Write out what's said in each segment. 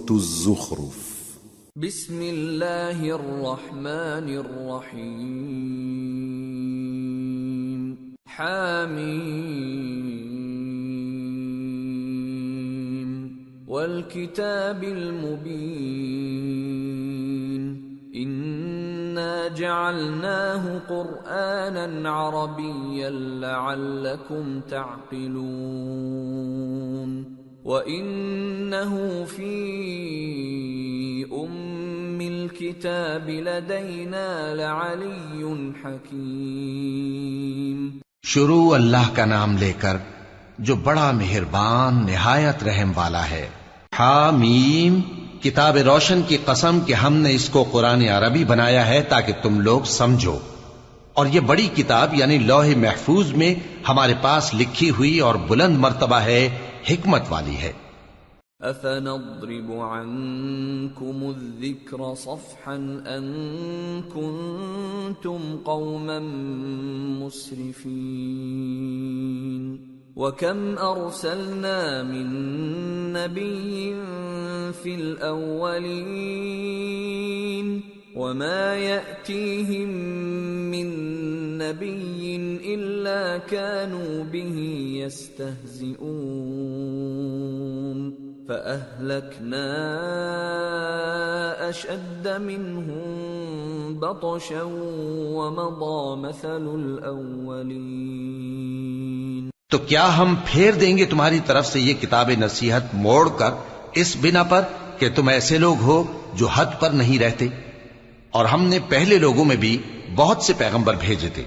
سورة الزخرف بسم اللہ الرحمن الرحیم حامیم والکتاب المبین انا جعلناه قرآنا عربیا لعلکم تعقلون وَإِنَّهُ فِي أُمِّ الْكِتَابِ لَدَيْنَا لَعَلِيٌّ حَكِيمٌ۔ شروع اللہ کا نام لے کر جو بڑا مہربان نہایت رحم والا ہے۔ حامیم، کتاب روشن کی قسم کہ ہم نے اس کو قرآن عربی بنایا ہے تاکہ تم لوگ سمجھو، اور یہ بڑی کتاب یعنی لوح محفوظ میں ہمارے پاس لکھی ہوئی اور بلند مرتبہ ہے، حکمت والی ہے۔ أَفَنَضْرِبُ عَنْكُمُ الذِّكْرَ صَفْحًا أَن كُنتُمْ قَوْمًا مُسْرِفِينَ وَكَمْ أَرْسَلْنَا مِن نَّبِيٍّ فِي الْأَوَّلِينَ وَمَا يَأْتِيهِم مِّن نَّبِيٍّ إِلَّا كَانُوا بِهِ يَسْتَهْزِئُونَ فَأَهْلَكْنَا أَشَدَّ مِنْهُم بَطْشًا وَمَضَىٰ مَثَلُ الْأَوَّلِينَ۔ تو کیا ہم پھیر دیں گے تمہاری طرف سے یہ کتاب نصیحت موڑ کر اس بنا پر کہ تم ایسے لوگ ہو جو حد پر نہیں رہتے؟ اور ہم نے پہلے لوگوں میں بھی بہت سے پیغمبر بھیجے تھے،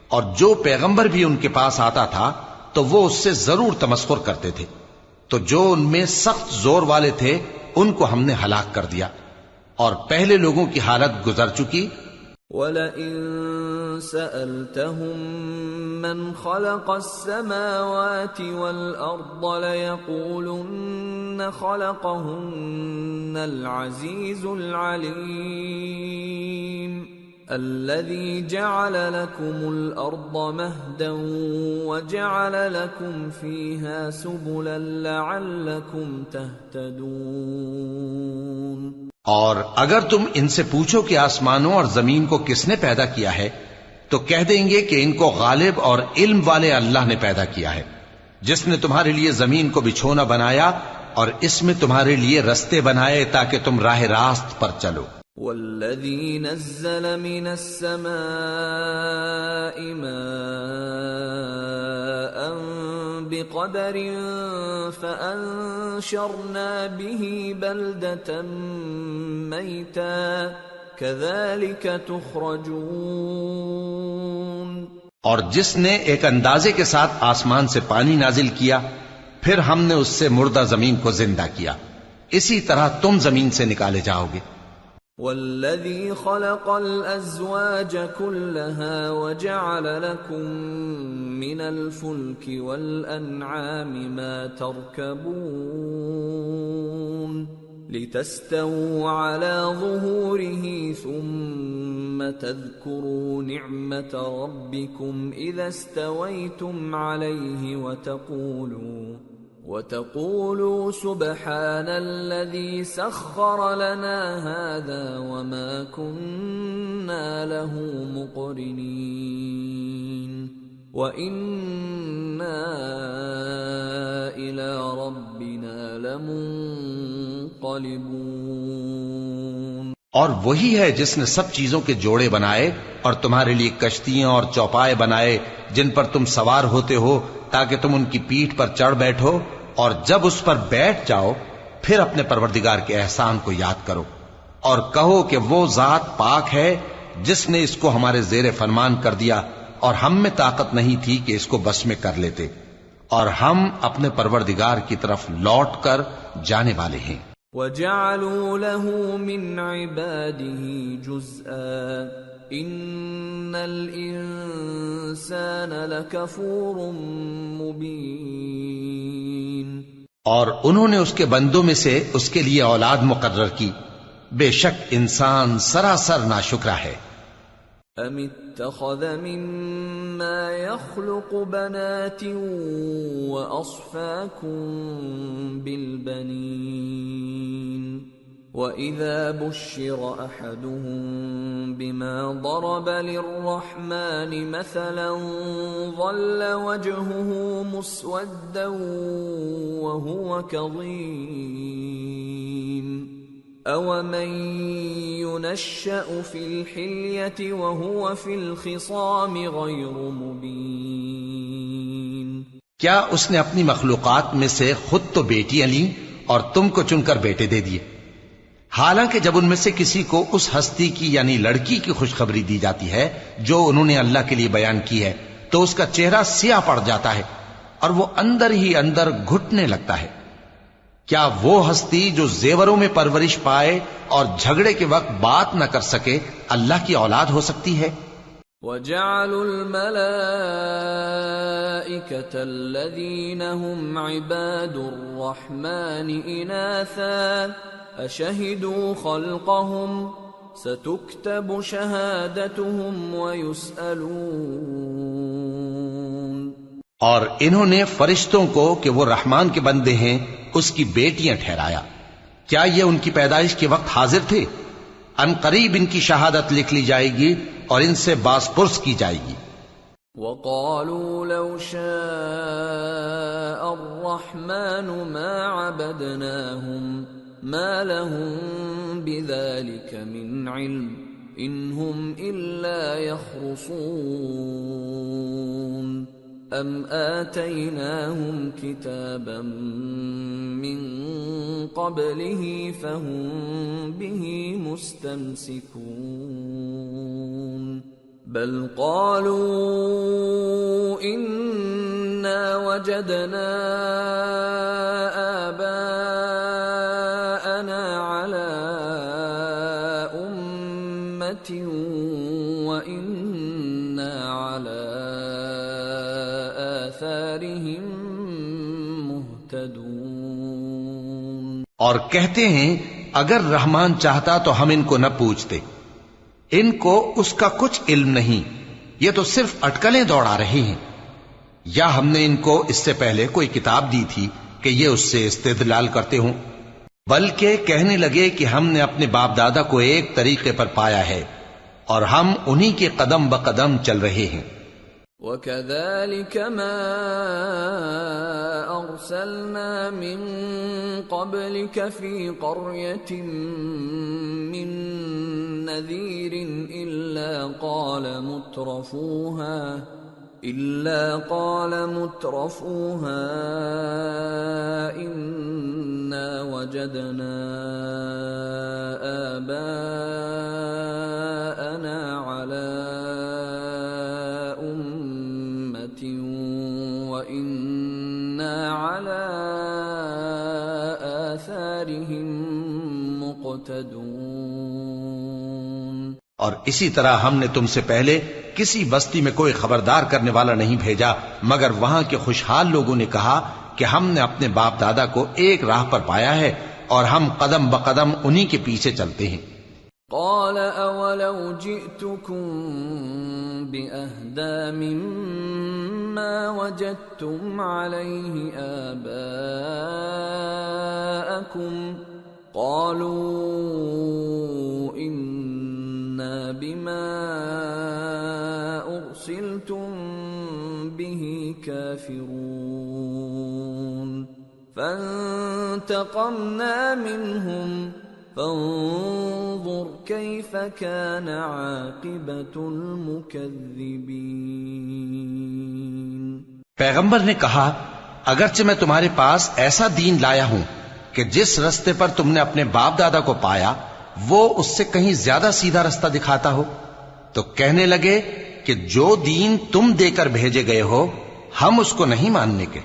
اور جو پیغمبر بھی ان کے پاس آتا تھا تو وہ اس سے ضرور تمسخر کرتے تھے، تو جو ان میں سخت زور والے تھے ان کو ہم نے ہلاک کر دیا، اور پہلے لوگوں کی حالت گزر چکی۔ وَلَئِن سَأَلْتَهُم مَّنْ خَلَقَ السَّمَاوَاتِ وَالْأَرْضَ لَيَقُولُنَّ خَلَقَهُنَّ الْعَزِيزُ الْعَلِيمُ الَّذِي جَعَلَ لَكُمُ الْأَرْضَ مَهْدًا وَجَعَلَ لَكُمْ فِيهَا سُبُلًا لَعَلَّكُمْ تَهْتَدُونَ۔ اور اگر تم ان سے پوچھو کہ آسمانوں اور زمین کو کس نے پیدا کیا ہے تو کہہ دیں گے کہ ان کو غالب اور علم والے اللہ نے پیدا کیا ہے، جس نے تمہارے لیے زمین کو بچھونا بنایا اور اس میں تمہارے لیے رستے بنائے تاکہ تم راہ راست پر چلو۔ وَالَّذِي نَزَّلَ مِنَ السَّمَاءِ مَاءً بِقَدَرٍ فَأَنشَرْنَا بِهِ بَلْدَةً مَيْتًا كَذَلِكَ تُخْرَجُونَ۔ اور جس نے ایک اندازے کے ساتھ آسمان سے پانی نازل کیا، پھر ہم نے اس سے مردہ زمین کو زندہ کیا، اسی طرح تم زمین سے نکالے جاؤ گے۔ وَالَّذِي خَلَقَ الْأَزْوَاجَ كُلَّهَا وَجَعَلَ لَكُم مِّنَ الْفُلْكِ وَالْأَنْعَامِ مَا تَرْكَبُونَ لِتَسْتَوُوا عَلَى ظُهُورِهِ ثُمَّ تَذْكُرُوا نِعْمَةَ رَبِّكُمْ إِذَا اسْتَوَيْتُمْ عَلَيْهِ وَتَقُولُوا سُبْحَانَ الَّذِي سَخَّرَ لَنَا هَذَا وَمَا كُنَّا لَهُ مُقْرِنِينَ وَإِنَّا إِلَى رَبِّنَا لَمُنقَلِبُونَ۔ اور وہی ہے جس نے سب چیزوں کے جوڑے بنائے اور تمہارے لیے کشتیاں اور چوپائے بنائے جن پر تم سوار ہوتے ہو تاکہ تم ان کی پیٹھ پر چڑھ بیٹھو، اور جب اس پر بیٹھ جاؤ پھر اپنے پروردگار کے احسان کو یاد کرو اور کہو کہ وہ ذات پاک ہے جس نے اس کو ہمارے زیر فرمان کر دیا اور ہم میں طاقت نہیں تھی کہ اس کو بس میں کر لیتے، اور ہم اپنے پروردگار کی طرف لوٹ کر جانے والے ہیں۔ وَجَعَلُوا لَهُ مِنْ عِبَادِهِ جُزْءًا إِنَّ الْإِنسَانَ لَكَفُورٌ مُبِينٌ۔ اور انہوں نے اس کے بندوں میں سے اس کے لیے اولاد مقرر کی، بے شک انسان سراسر ناشکرا ہے۔ أَمِ اتَّخَذَ مِمَّا يَخْلُقُ بَنَاتٍ وَأَصْفَاكُم بِالْبَنِينَ وَإِذَا بُشِّرَ أَحَدُهُم بِمَا ضَرَبَ لِلرَّحْمَنِ مَثَلًا ظَلَّ وَجْهُهُ مُسْوَدًّا وَهُوَ كَظِيمٌ أَوَمَن يُنَشَّأُ فِي الْحِلْيَةِ وَهُوَ فِي الْخِصَامِ غَيْرُ مُبِينٍ۔ کیا اس نے اپنی مخلوقات میں سے خود تو بیٹیاں لیں اور تم کو چن کر بیٹے دے دیے، حالانکہ جب ان میں سے کسی کو اس ہستی کی یعنی لڑکی کی خوشخبری دی جاتی ہے جو انہوں نے اللہ کے لیے بیان کی ہے تو اس کا چہرہ سیاہ پڑ جاتا ہے اور وہ اندر ہی اندر گھٹنے لگتا ہے۔ کیا وہ ہستی جو زیوروں میں پرورش پائے اور جھگڑے کے وقت بات نہ کر سکے اللہ کی اولاد ہو سکتی ہے؟ وَجَعَلُوا الْمَلَائِكَةَ الَّذِينَ هُمْ عِبَادُ الرَّحْمَنِ إِنَاثًا أَشَهِدُوا خَلْقَهُمْ سَتُكْتَبُ شَهَادَتُهُمْ وَيُسْأَلُونَ۔ اور انہوں نے فرشتوں کو کہ وہ رحمان کے بندے ہیں اس کی بیٹیاں ٹھہرایا، کیا یہ ان کی پیدائش کے وقت حاضر تھے؟ ان قریب ان کی شہادت لکھ لی جائے گی اور ان سے باز پرس کی جائے گی۔ وَقَالُوا لَوْ شَاءَ الرَّحْمَنُ مَا عَبَدْنَاهُمْ مَا لَهُم بِذَلِكَ مِنْ عِلْمٍ إِنْ هُمْ إِلَّا يَخْرُصُونَ أَمْ آتَيْنَاهُمْ كِتَابًا مِّن قَبْلِهِ فَهُمْ بِهِ مُسْتَمْسِكُونَ بَلْ قَالُوا إِنَّا وَجَدْنَا آبَاءَنَا عَلَى أُمَّةٍ وَإِنَّا عَلَى آثَارِهِم مُهْتَدُونَ۔ اور کہتے ہیں اگر رحمان چاہتا تو ہم ان کو نہ پوچھتے، ان کو اس کا کچھ علم نہیں، یہ تو صرف اٹکلیں دوڑا رہے ہیں، یا ہم نے ان کو اس سے پہلے کوئی کتاب دی تھی کہ یہ اس سے استدلال کرتے ہوں؟ بلکہ کہنے لگے کہ ہم نے اپنے باپ دادا کو ایک طریقے پر پایا ہے اور ہم انہی کے قدم بقدم چل رہے ہیں۔ وَكَذَلِكَ مَا أَرْسَلْنَا مِن قَبْلِكَ فِي قَرْيَةٍ مِّن نَّذِيرٍ إِلَّا قَالَ مُتْرَفُوهَا إِنَّا وَجَدْنَا آبَاءَنَا عَلَى أُمَّةٍ وَإِنَّا عَلَى آثَارِهِم مُقْتَدُونَ۔ اور اسی طرح ہم نے تم سے پہلے کسی بستی میں کوئی خبردار کرنے والا نہیں بھیجا مگر وہاں کے خوشحال لوگوں نے کہا کہ ہم نے اپنے باپ دادا کو ایک راہ پر پایا ہے اور ہم قدم بقدم انہی کے پیچھے چلتے ہیں۔ قال اولو جئتكم بأهدى مما وجدتم عليه آباءكم قالوا إنا بما أرسلتم به كافرون فانتقمنا منهم فانظر كيف كان عاقبة المكذبين۔ پیغمبر نے کہا اگرچہ میں تمہارے پاس ایسا دین لایا ہوں کہ جس رستے پر تم نے اپنے باپ دادا کو پایا وہ اس سے کہیں زیادہ سیدھا رستہ دکھاتا ہو، تو کہنے لگے کہ جو دین تم دے کر بھیجے گئے ہو ہم اس کو نہیں ماننے کے،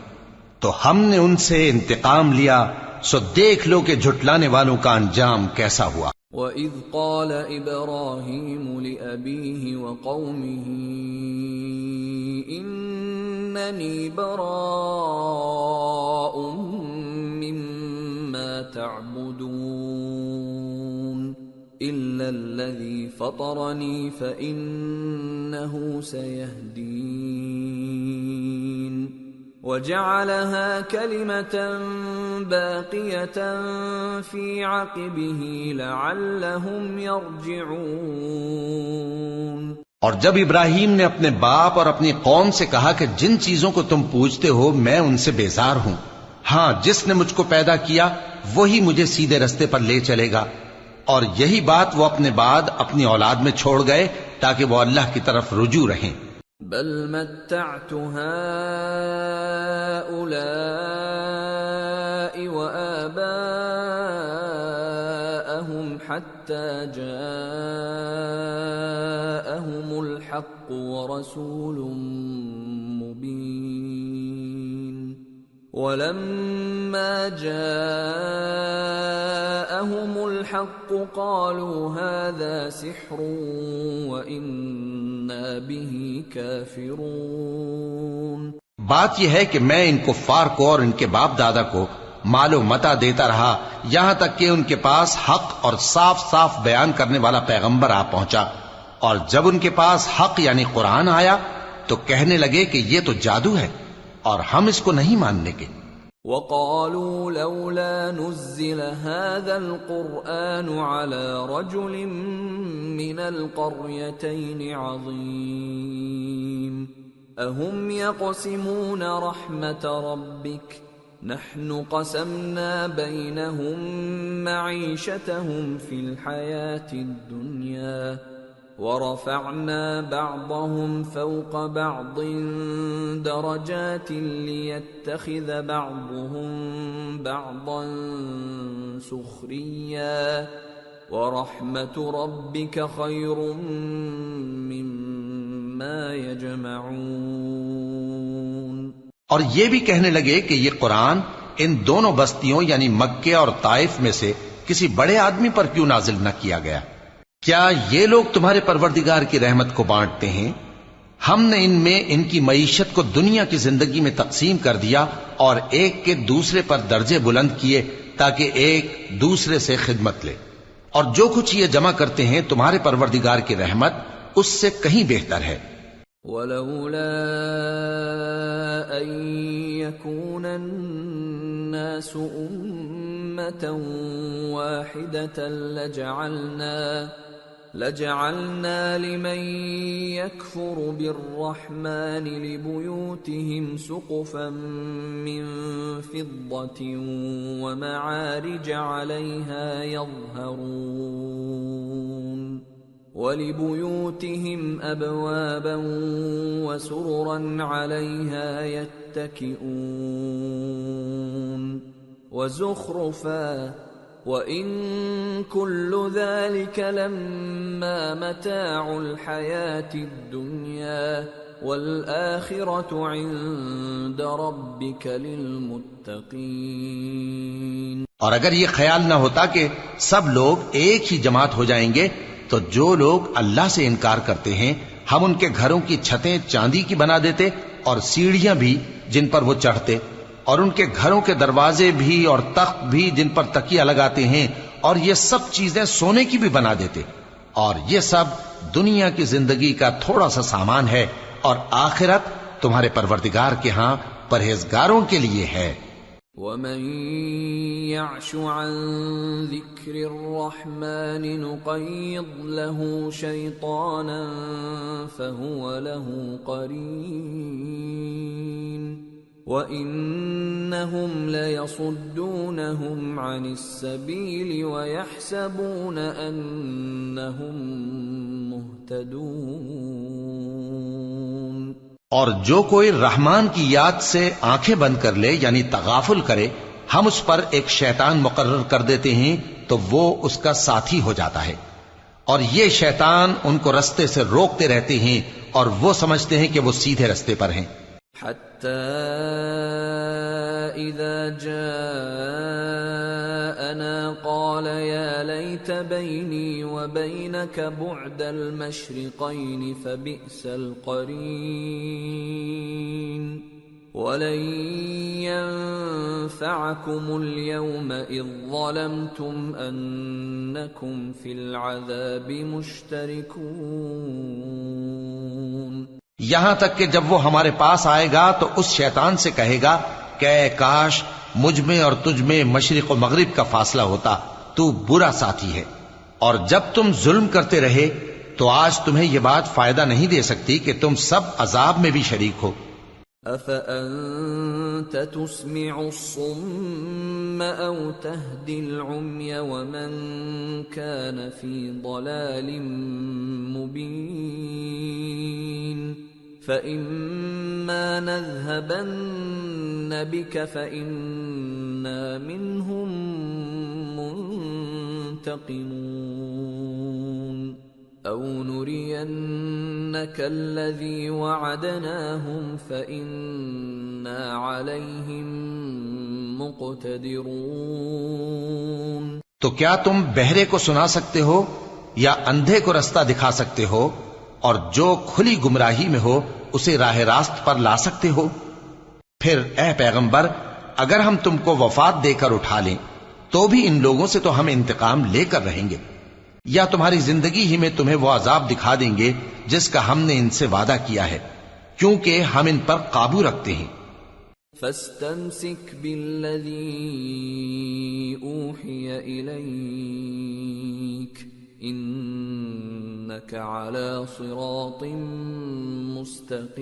تو ہم نے ان سے انتقام لیا، سو دیکھ لو کہ جھٹلانے والوں کا انجام کیسا ہوا۔ وَإِذْ قَالَ إِبْرَاهِيمُ لِأَبِيهِ وَقَوْمِهِ إِنَّنِي بَرَاءٌ مِّمَّا تَعْبُدُونَ إِلَّا الَّذِي فَطَرَنِي فَإِنَّهُ سَيَهْدِينِ وَجَعَلَهَا كَلِمَةً باقية في عقبه لعلهم يرجعون۔ اور جب ابراہیم نے اپنے باپ اور اپنی قوم سے کہا کہ جن چیزوں کو تم پوجتے ہو میں ان سے بیزار ہوں، ہاں جس نے مجھ کو پیدا کیا وہی مجھے سیدھے رستے پر لے چلے گا، اور یہی بات وہ اپنے بعد اپنی اولاد میں چھوڑ گئے تاکہ وہ اللہ کی طرف رجوع رہیں۔ بل متعت هؤلاء وآباءهم حتى جاءهم الحق ورسول مبين ولما جاءهم الحق قالوا هذا سحر وإنا به كافرون۔ بات یہ ہے کہ میں ان کفار کو اور ان کے باپ دادا کو مال و متاع دیتا رہا یہاں تک کہ ان کے پاس حق اور صاف صاف بیان کرنے والا پیغمبر آ پہنچا، اور جب ان کے پاس حق یعنی قرآن آیا تو کہنے لگے کہ یہ تو جادو ہے اور ہم اس کو نہیں ماننے کے۔ وقالوا لولا نزل هذا القرآن على رجل من القريتين عظيم أهم يقسمون رحمة ربك نحن قسمنا بينهم معيشتهم في الحياة الدنيا ورفعنا بعضهم فوق بعض درجات ليتخذ بعضهم بعضا سخريا ورحمة ربك خير مما يجمعون۔ اور یہ بھی کہنے لگے کہ یہ قرآن ان دونوں بستیوں یعنی مکے اور طائف میں سے کسی بڑے آدمی پر کیوں نازل نہ کیا گیا؟ کیا یہ لوگ تمہارے پروردگار کی رحمت کو بانٹتے ہیں؟ ہم نے ان میں ان کی معیشت کو دنیا کی زندگی میں تقسیم کر دیا اور ایک کے دوسرے پر درجے بلند کیے تاکہ ایک دوسرے سے خدمت لے، اور جو کچھ یہ جمع کرتے ہیں تمہارے پروردگار کی رحمت اس سے کہیں بہتر ہے۔ وَلَوْلَا أَن يَكُونَ النَّاسُ أُمَّةً وَاحِدَةً لَجَعَلْنَا لِمَن يَكْفُرُ بِالرَّحْمَنِ لِبُيُوتِهِمْ سُقُفًا مِّن فِضَّةٍ وَمَعَارِجَ عَلَيْهَا يَظْهَرُونَ وَلِبُيُوتِهِمْ أَبْوَابًا وَسُرُرًا عَلَيْهَا يَتَّكِئُونَ وَزُخْرُفًا وَإِن كُلُّ ذَلِكَ لَمَّا مَتَاعُ الْحَيَاةِ الدُّنْيَا وَالْآخِرَةُ عِندَ رَبِّكَ لِلْمُتَّقِينَ۔ اور اگر یہ خیال نہ ہوتا کہ سب لوگ ایک ہی جماعت ہو جائیں گے تو جو لوگ اللہ سے انکار کرتے ہیں ہم ان کے گھروں کی چھتیں چاندی کی بنا دیتے اور سیڑھیاں بھی جن پر وہ چڑھتے، اور ان کے گھروں کے دروازے بھی اور تخت بھی جن پر تکیہ لگاتے ہیں، اور یہ سب چیزیں سونے کی بھی بنا دیتے، اور یہ سب دنیا کی زندگی کا تھوڑا سا سامان ہے، اور آخرت تمہارے پروردگار کے ہاں پرہیزگاروں کے لیے ہے۔ وَمَن يَعْشُ عَن ذِكْرِ الرَّحْمَنِ نُقَيِّضْ لَهُ شَيْطَانًا فَهُوَ لَهُ قَرِينٌ وَإِنَّهُمْ لَيَصُدُّونَهُمْ عَنِ السَّبِيلِ وَيَحْسَبُونَ أَنَّهُمْ مُهْتَدُونَ۔ اور جو کوئی رحمان کی یاد سے آنکھیں بند کر لے یعنی تغافل کرے ہم اس پر ایک شیطان مقرر کر دیتے ہیں تو وہ اس کا ساتھی ہو جاتا ہے، اور یہ شیطان ان کو رستے سے روکتے رہتے ہیں اور وہ سمجھتے ہیں کہ وہ سیدھے رستے پر ہیں۔ حتى إذا جاءنا قال يا ليت بيني وبينك بعد المشرقين فبئس القرين ولن ينفعكم اليوم إذ ظلمتم أنكم في العذاب مشتركون۔ یہاں تک کہ جب وہ ہمارے پاس آئے گا تو اس شیطان سے کہے گا کہ اے کاش مجھ میں اور تجھ میں مشرق و مغرب کا فاصلہ ہوتا تو برا ساتھی ہے. اور جب تم ظلم کرتے رہے تو آج تمہیں یہ بات فائدہ نہیں دے سکتی کہ تم سب عذاب میں بھی شریک ہو. أَفَأَنْتَ تُسْمِعُ الصُّمَّ أَوْ تَهْدِي الْعُمْيَ وَمَنْ كَانَ فِي ضَلَالٍ مُبِينٍ فَإِمَّا نَذْهَبَنَّ بِكَ فَإِنَّا مِنْهُمْ مُنْتَقِمُونَ أَوْ نُرِيَنَّكَ الَّذِي وَعَدْنَاهُمْ فَإِنَّا عَلَيْهِمْ مُقْتَدِرُونَ. تو کیا تم بہرے کو سنا سکتے ہو یا اندھے کو رستہ دکھا سکتے ہو اور جو کھلی گمراہی میں ہو اسے راہ راست پر لا سکتے ہو؟ پھر اے پیغمبر اگر ہم تم کو وفات دے کر اٹھا لیں تو بھی ان لوگوں سے تو ہم انتقام لے کر رہیں گے، یا تمہاری زندگی ہی میں تمہیں وہ عذاب دکھا دیں گے جس کا ہم نے ان سے وعدہ کیا ہے، کیونکہ ہم ان پر قابو رکھتے ہیں. فَاسْتَمْسِكْ بِالَّذِي أُوحِيَ إِلَيْكَ إِنَّكَ عَلَى صِرَاطٍ مُسْتَقِيمٍ.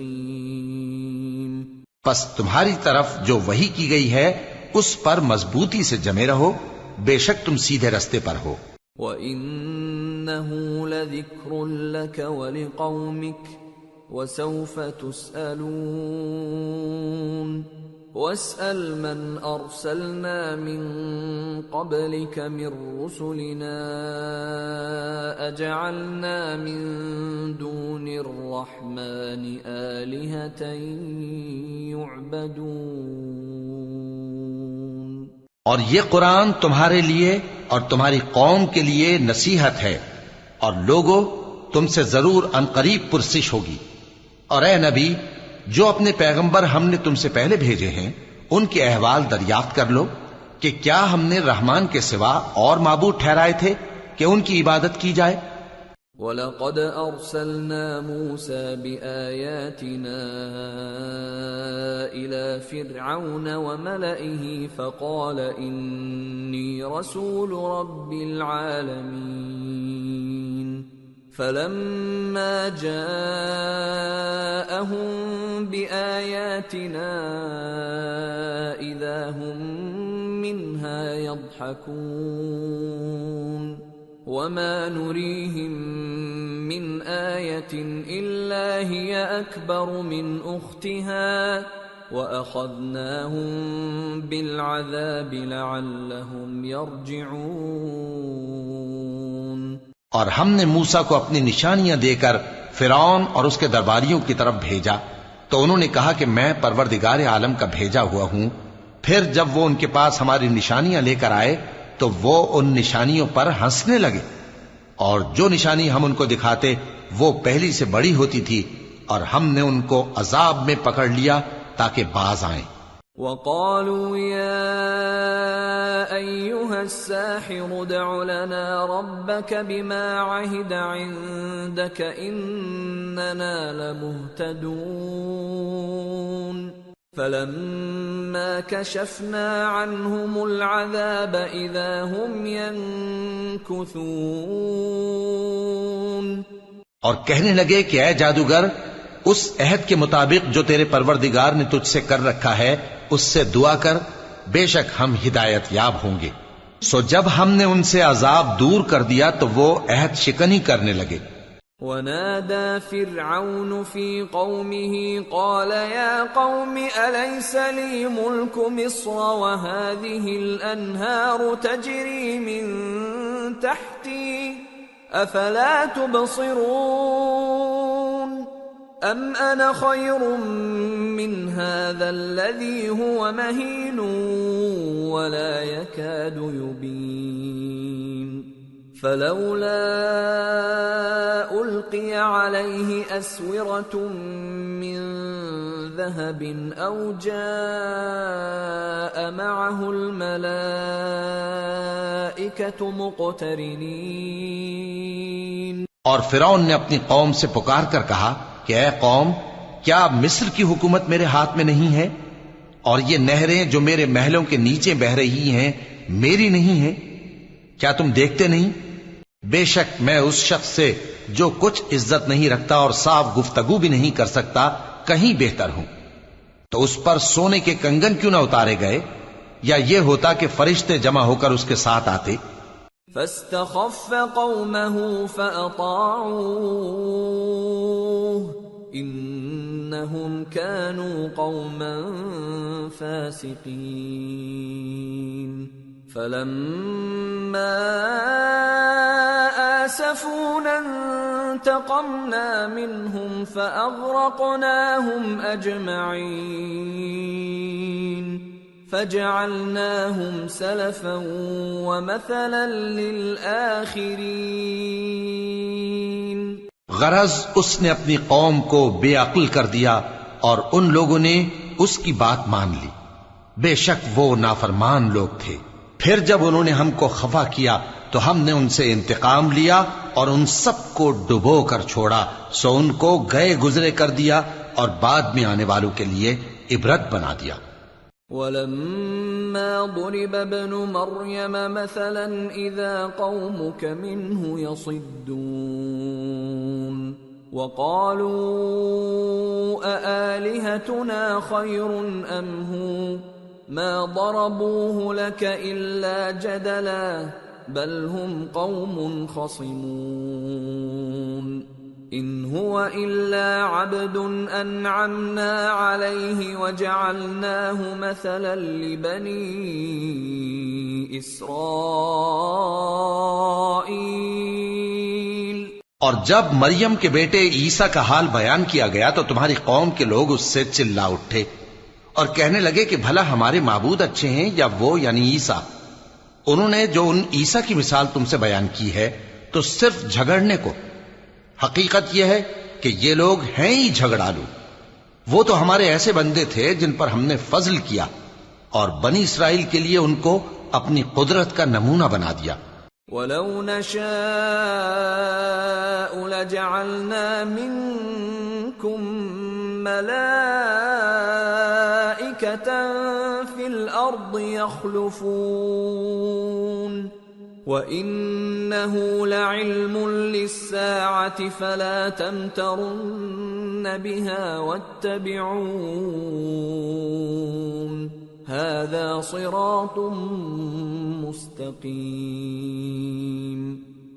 پس تمہاری طرف جو وحی کی گئی ہے اس پر مضبوطی سے جمے رہو، بے شک تم سیدھے رستے پر ہو. وَإِنَّهُ لَذِكْرٌ لَكَ وَلِقَوْمِكَ وَسَوْفَ تُسْأَلُونَ. وَاسْأَلْ مَنْ أَرْسَلْنَا مِنْ قَبْلِكَ مِنْ رُسُلِنَا أَجَعَلْنَا مِنْ دُونِ الرَّحْمَنِ آلِهَةً يُعْبَدُونَ. اور یہ قرآن تمہارے لیے اور تمہاری قوم کے لیے نصیحت ہے، اور لوگوں تم سے ضرور عنقریب پرسش ہوگی. اور اے نبی جو اپنے پیغمبر ہم نے تم سے پہلے بھیجے ہیں ان کے احوال دریافت کر لو کہ کیا ہم نے رحمان کے سوا اور معبود ٹھہرائے تھے کہ ان کی عبادت کی جائے. وَلَقَدْ أَرْسَلْنَا مُوسَى بِآيَاتِنَا إِلَى فِرْعَوْنَ وَمَلَئِهِ فَقَالَ إِنِّي رَسُولُ رَبِّ الْعَالَمِينَ. فَلَمَّا جَاءَهُم بِآيَاتِنَا إِذَا هُم مِّنْهَا يَضْحَكُونَ. وَمَا نُرِيهِم مِّنْ آيَةٍ إِلَّا هِيَ أَكْبَرُ مِنْ أُخْتِهَا وَأَخَذْنَاهُم بِالْعَذَابِ لَعَلَّهُمْ يَرْجِعُونَ. اور ہم نے موسیٰ کو اپنی نشانیاں دے کر فرعون اور اس کے درباریوں کی طرف بھیجا تو انہوں نے کہا کہ میں پروردگار عالم کا بھیجا ہوا ہوں. پھر جب وہ ان کے پاس ہماری نشانیاں لے کر آئے تو وہ ان نشانیوں پر ہنسنے لگے، اور جو نشانی ہم ان کو دکھاتے وہ پہلی سے بڑی ہوتی تھی، اور ہم نے ان کو عذاب میں پکڑ لیا تاکہ باز آئیں. وَقَالُوا يَا أَيُّهَا السَّاحِرُ ادْعُ لَنَا رَبَّكَ بِمَا عَهِدَ عِندَكَ إِنَّنَا لَمُهْتَدُونَ. فَلَمَّا كَشَفْنَا عَنْهُمُ الْعَذَابَ إِذَا هُمْ يَنكُثُونَ. اور کہنے لگے کہ اے جادوگر اس عہد کے مطابق جو تیرے پروردگار نے تجھ سے کر رکھا ہے اس سے دعا کر، بے شک ہم ہدایت یاب ہوں گے. سو جب ہم نے ان سے عذاب دور کر دیا تو وہ عہد شکنی کرنے لگے. وَنَادَى فِرْعَوْنُ فِي قَوْمِهِ قَالَ يَا قَوْمِ أَلَيْسَ لِي مُلْكُ مِصْرَ وَهَٰذِهِ الْأَنْهَارُ تَجْرِي مِن تَحْتِي أَفَلَا تُبْصِرُونَ. أَمْ أَنَا خَيْرٌ مِّنْ هَٰذَا الَّذِي هُوَ مَهِينٌ وَلَا يَكَادُ يُبِينُ. فَلَوْلَا أُلْقِيَ عَلَيْهِ أَسْوِرَةٌ مِّن ذَهَبٍ أَوْ جَاءَ مَعَهُ الْمَلَائِكَةُ مُقْتَرِنِينَ. اور فرعون نے اپنی قوم سے پکار کر کہا کہ اے قوم، کیا مصر کی حکومت میرے ہاتھ میں نہیں ہے؟ اور یہ نہریں جو میرے محلوں کے نیچے بہ رہی ہیں میری نہیں ہیں؟ کیا تم دیکھتے نہیں؟ بے شک میں اس شخص سے جو کچھ عزت نہیں رکھتا اور صاف گفتگو بھی نہیں کر سکتا کہیں بہتر ہوں۔ تو اس پر سونے کے کنگن کیوں نہ اتارے گئے؟ یا یہ ہوتا کہ فرشتے جمع ہو کر اس کے ساتھ آتے؟ فاستخف قومه فأطاعوه إنهم كانوا قوما فاسقين فلما آسفونا انتقمنا منهم فأغرقناهم أجمعين فجعلناهم سلفا ومثلا للآخرين۔ غرض اس نے اپنی قوم کو بے عقل کر دیا اور ان لوگوں نے اس کی بات مان لی، بے شک وہ نافرمان لوگ تھے۔ پھر جب انہوں نے ہم کو خفا کیا تو ہم نے ان سے انتقام لیا اور ان سب کو ڈبو کر چھوڑا، سو ان کو گئے گزرے کر دیا اور بعد میں آنے والوں کے لیے عبرت بنا دیا۔ وَلَمَّا ضُرِبَ ابْنُ مَرْيَمَ مَثَلًا إِذَا قَوْمُكَ مِنْهُ يَصِدُّونَ وَقَالُوا أَآلِهَتُنَا خَيْرٌ أَمْ هُوَ مَا ضَرَبُوهُ لَكَ إِلَّا جَدَلًا بَلْ هُمْ قَوْمٌ خَصِمُونَ إِنْ هُوَ إِلَّا عَبْدٌ أَنْعَمْنَا عَلَيْهِ وَجَعَلْنَاهُ مَثَلًا لِبَنِي إِسْرَائِيلَ۔ اور جب مریم کے بیٹے عیسیٰ کا حال بیان کیا گیا تو تمہاری قوم کے لوگ اس سے چلا اٹھے اور کہنے لگے کہ بھلا ہمارے معبود اچھے ہیں یا وہ یعنی عیسیٰ؟ انہوں نے جو ان عیسیٰ کی مثال تم سے بیان کی ہے تو صرف جھگڑنے کو۔ حقیقت یہ ہے کہ یہ لوگ ہیں ہی جھگڑالو۔ وہ تو ہمارے ایسے بندے تھے جن پر ہم نے فضل کیا اور بنی اسرائیل کے لیے ان کو اپنی قدرت کا نمونہ بنا دیا۔ وَلَوْ نَشَاءُ لَجَعَلْنَا مِنكُم مَلَائِكَةً فِي الْأَرْضِ يَخْلُفُونَ وَإِنَّهُ لَعِلْمٌ لِلسَّاعَةِ فَلَا تَمْتَرُنَّ بِهَا وَاتَّبِعُونِ هَذَا صِرَاطٌ مُسْتَقِيمٌ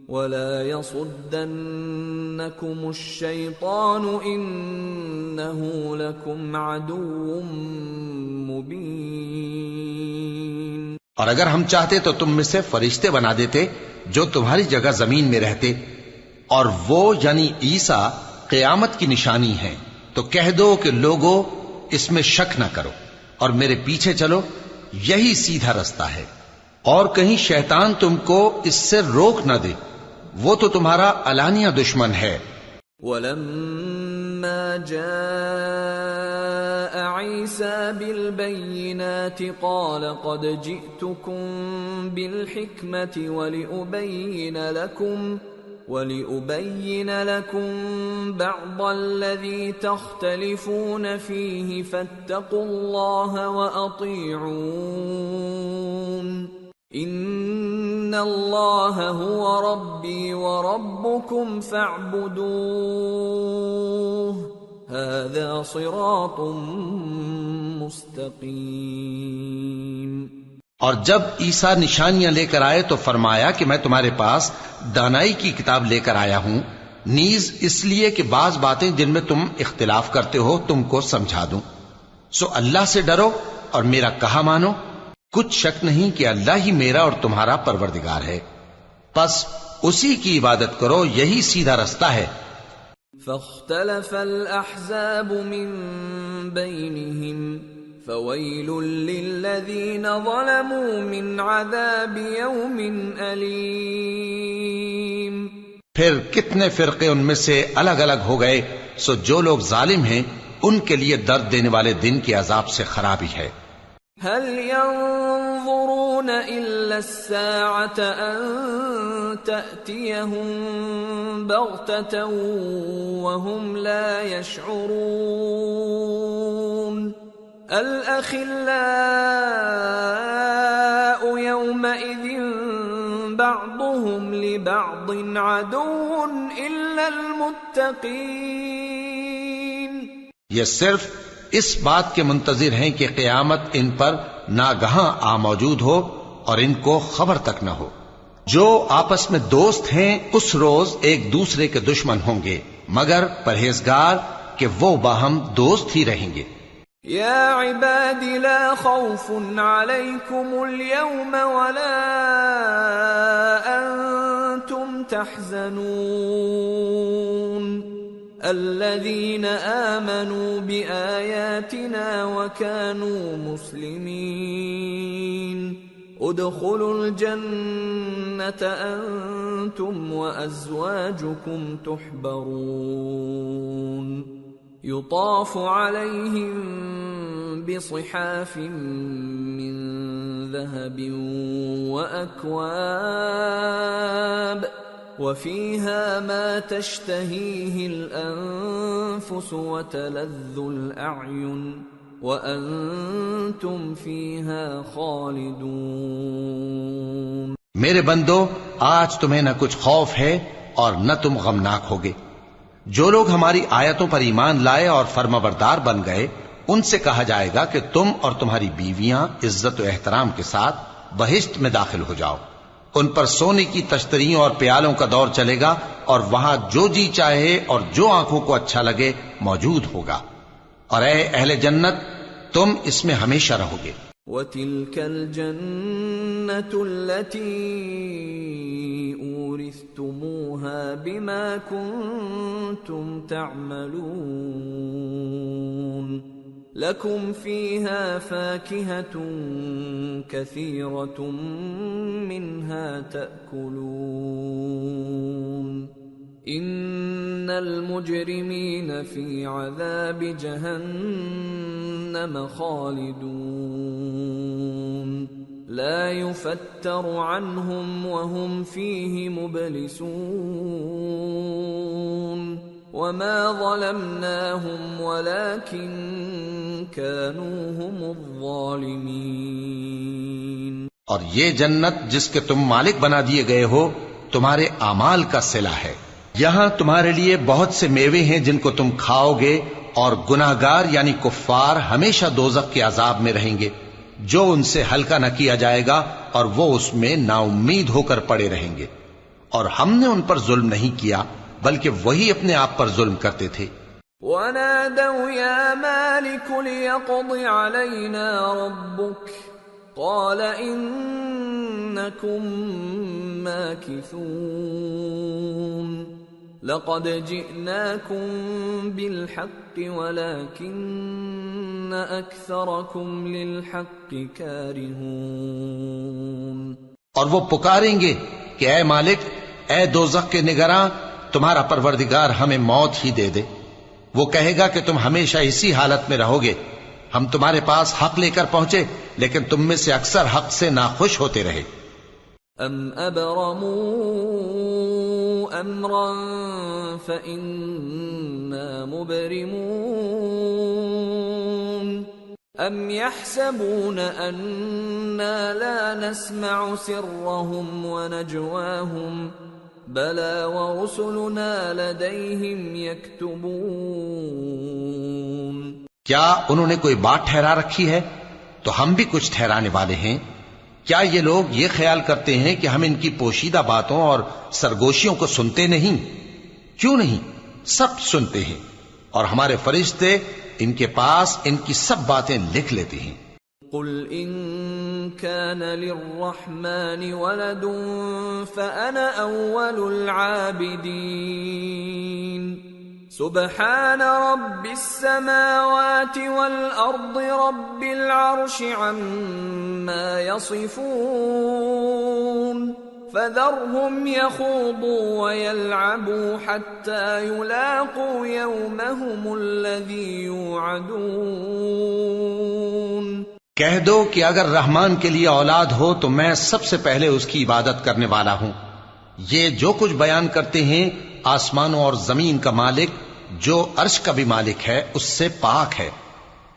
وَلَا يَصُدَّنَّكُمُ الشَّيْطَانُ إِنَّهُ لَكُمْ عَدُوٌّ مُبِينٌ۔ اور اگر ہم چاہتے تو تم میں سے فرشتے بنا دیتے جو تمہاری جگہ زمین میں رہتے، اور وہ یعنی عیسیٰ قیامت کی نشانی ہیں، تو کہہ دو کہ لوگوں اس میں شک نہ کرو اور میرے پیچھے چلو، یہی سیدھا رستہ ہے، اور کہیں شیطان تم کو اس سے روک نہ دے، وہ تو تمہارا علانیہ دشمن ہے۔ وَلَمَّا جَاءَ عِيسَى بِالْبَيِّنَاتِ قَالَ قَدْ جِئْتُكُمْ بِالْحِكْمَةِ وَلِأُبَيِّنَ لَكُمْ بَعْضَ الَّذِي تَخْتَلِفُونَ فِيهِ فَاتَّقُوا اللَّهَ وَأَطِيعُونِ إِنَّ اللَّهَ هُوَ رَبِّي وَرَبُّكُمْ فَاعْبُدُوهُ هَذَا صِرَاطٌ مُسْتَقِيمٌ۔ اور جب عیسیٰ نشانیاں لے کر آئے تو فرمایا کہ میں تمہارے پاس دانائی کی کتاب لے کر آیا ہوں، نیز اس لیے کہ بعض باتیں جن میں تم اختلاف کرتے ہو تم کو سمجھا دوں، سو اللہ سے ڈرو اور میرا کہا مانو، کچھ شک نہیں کہ اللہ ہی میرا اور تمہارا پروردگار ہے، پس اسی کی عبادت کرو، یہی سیدھا رستہ ہے۔ فاختلف الأحزاب من بينهم فويل للذين ظلموا من عذاب يوم أليم۔ پھر کتنے فرقے ان میں سے الگ الگ ہو گئے، سو جو لوگ ظالم ہیں ان کے لیے درد دینے والے دن کے عذاب سے خرابی ہے۔ هل ينظرون إلا الساعة أن تأتيهم بغتة وهم لا يشعرون الأخلاء يومئذ بعضهم لبعض عدو إلا المتقين. یہ صرف اس بات کے منتظر ہیں کہ قیامت ان پر ناگہاں آ موجود ہو اور ان کو خبر تک نہ ہو. جو آپس میں دوست ہیں اس روز ایک دوسرے کے دشمن ہوں گے مگر پرہیزگار کہ وہ باہم دوست ہی رہیں گے. یا عباد لا خوف علیکم اليوم ولا انتم تحزنون الذین آمنوا بآیاتنا وكانوا مسلمین ادخلوا الجنة انتم وازواجكم تحبرون يطاف عليهم بصحاف من ذهب وأكواب وفيها ما تشتهيه الأنفس وتلذ الأعين وأنتم فيها خالدون. میرے بندو آج تمہیں نہ کچھ خوف ہے اور نہ تم غمناک ہوگے. جو لوگ ہماری آیتوں پر ایمان لائے اور فرمانبردار بن گئے ان سے کہا جائے گا کہ تم اور تمہاری بیویاں عزت و احترام کے ساتھ بہشت میں داخل ہو جاؤ. ان پر سونے کی تشتریوں اور پیالوں کا دور چلے گا اور وہاں جو جی چاہے اور جو آنکھوں کو اچھا لگے موجود ہوگا. اور اے اہل جنت تم اس میں ہمیشہ رہو گے. وَتِلْكَ الْجَنَّةُ الَّتِي أُورِثْتُمُوهَا بِمَا كُنْتُمْ تَعْمَلُونَ لَكُمْ فِيهَا فَاكِهَةٌ كَثِيرَةٌ مِنْهَا تَأْكُلُونَ ان المجرمین فی عذاب جہنم خالدون لا یفتر عنہم وهم فیہ مبلسون وما ظلمناہم ولكن كانوا هم الظالمین. اور یہ جنت جس کے تم مالک بنا دیے گئے ہو تمہارے اعمال کا صلہ ہے. یہاں تمہارے لیے بہت سے میوے ہیں جن کو تم کھاؤ گے اور گناہگار یعنی کفار ہمیشہ دوزخ کے عذاب میں رہیں گے جو ان سے ہلکا نہ کیا جائے گا اور وہ اس میں نا امید ہو کر پڑے رہیں گے. اور ہم نے ان پر ظلم نہیں کیا بلکہ وہی اپنے آپ پر ظلم کرتے تھے. وَنَادَوْا يَا مَالِكُ لِيَقْضِ عَلَيْنَا رَبُّكَ قَالَ إِنَّكُمْ مَاكِثُونَ لَقَدْ جِئْنَاكُمْ بِالْحَقِّ وَلَكِنَّ أَكْثَرَكُمْ لِلْحَقِّ كَارِهُونَ. اور وہ پکاریں گے کہ اے مالک اے دوزخ کے نگراں تمہارا پروردگار ہمیں موت ہی دے دے. وہ کہے گا کہ تم ہمیشہ اسی حالت میں رہو گے. ہم تمہارے پاس حق لے کر پہنچے لیکن تم میں سے اکثر حق سے ناخوش ہوتے رہے. ام ابرموا امرا فإنا مبرمون ام يحسبون أنا لا نسمع سرهم ونجواهم بلى ورسلنا لديهم يكتبون. کیا انہوں نے کوئی بات ٹھہرا رکھی ہے تو ہم بھی کچھ ٹھہرانے والے ہیں. کیا یہ لوگ یہ خیال کرتے ہیں کہ ہم ان کی پوشیدہ باتوں اور سرگوشیوں کو سنتے نہیں؟ کیوں نہیں، سب سنتے ہیں اور ہمارے فرشتے ان کے پاس ان کی سب باتیں لکھ لیتے ہیں. قل ان كان للرحمن ولد فأنا أول العابدين سبحان رب السماوات والأرض رب العرش عما يصفون فذرهم يخوضوا ويلعبوا حتى يلاقوا يومهم الذي يوعدون. کہہ دو کہ اگر رحمان کے لیے اولاد ہو تو میں سب سے پہلے اس کی عبادت کرنے والا ہوں. یہ جو کچھ بیان کرتے ہیں آسمانوں اور زمین کا مالک جو عرش کا بھی مالک ہے اس سے پاک ہے.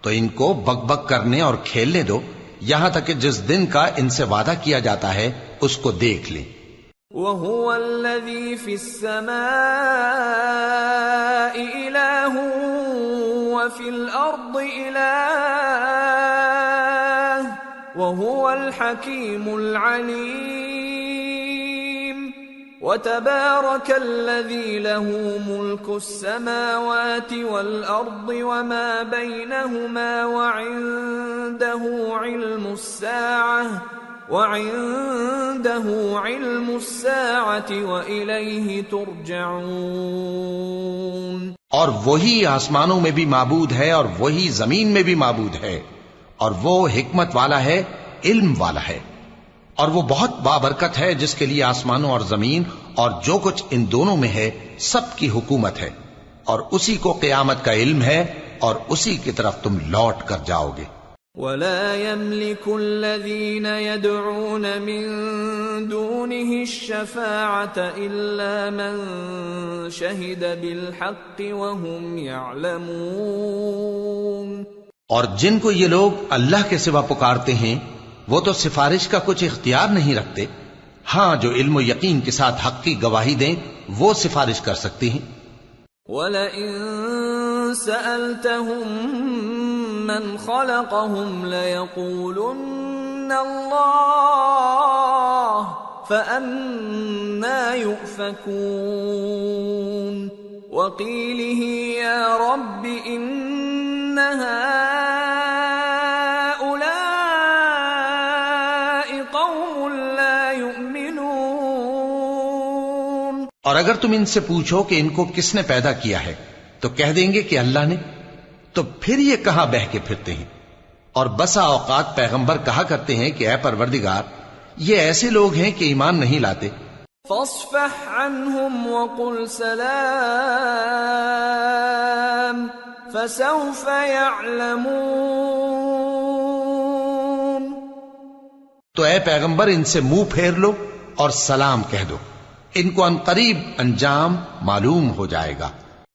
تو ان کو بک بک کرنے اور کھیلنے دو یہاں تک کہ جس دن کا ان سے وعدہ کیا جاتا ہے اس کو دیکھ لیں۔ وَهُوَ الَّذِي فِي السَّمَاءِ إِلَٰهٌ وَفِي الْأَرْضِ إِلَٰهٌ وَهُوَ الْحَكِيمُ الْعَلِيمُ وَتَبَارَكَ الَّذِي لَهُ مُلْكُ السَّمَاوَاتِ وَالْأَرْضِ وَمَا بَيْنَهُمَا وَعِندَهُ عِلْمُ السَّاعَةِ وَإِلَيْهِ تُرْجَعُونَ۔ اور وہی آسمانوں میں بھی معبود ہے اور وہی زمین میں بھی معبود ہے، اور وہ حکمت والا ہے، علم والا ہے، اور وہ بہت بابرکت ہے جس کے لیے آسمانوں اور زمین اور جو کچھ ان دونوں میں ہے سب کی حکومت ہے، اور اسی کو قیامت کا علم ہے اور اسی کی طرف تم لوٹ کر جاؤ گے۔ وَلَا يَمْلِكُ الَّذِينَ يَدْعُونَ مِن دُونِهِ الشَّفَاعَةَ إِلَّا مَن شَهِدَ بِالْحَقِّ وَهُمْ يَعْلَمُونَ۔ اور جن کو یہ لوگ اللہ کے سوا پکارتے ہیں وہ تو سفارش کا کچھ اختیار نہیں رکھتے، ہاں جو علم و یقین کے ساتھ حق کی گواہی دیں وہ سفارش کر سکتے ہیں۔ وَلَئِن سَأَلْتَهُم مَّنْ خَلَقَهُمْ لَيَقُولُنَّ اللَّهُ فَأَنَّىٰ يُؤْفَكُونَ وَقِيلِهِ يَا رَبِّ إِنَّ هَٰؤُلَاءِ قَوْمٌ لَّا يُؤْمِنُونَ۔ اور اگر تم ان سے پوچھو کہ ان کو کس نے پیدا کیا ہے تو کہہ دیں گے کہ اللہ نے، تو پھر یہ کہاں بہہ کے پھرتے ہیں۔ اور بسا اوقات پیغمبر کہا کرتے ہیں کہ اے پروردگار یہ ایسے لوگ ہیں کہ ایمان نہیں لاتے۔ فاصفح عنهم وقل سلام فسوف يعلمون۔ تو اے پیغمبر ان سے منہ پھیر لو اور سلام کہہ دو، ان کو عنقریب انجام معلوم ہو جائے گا۔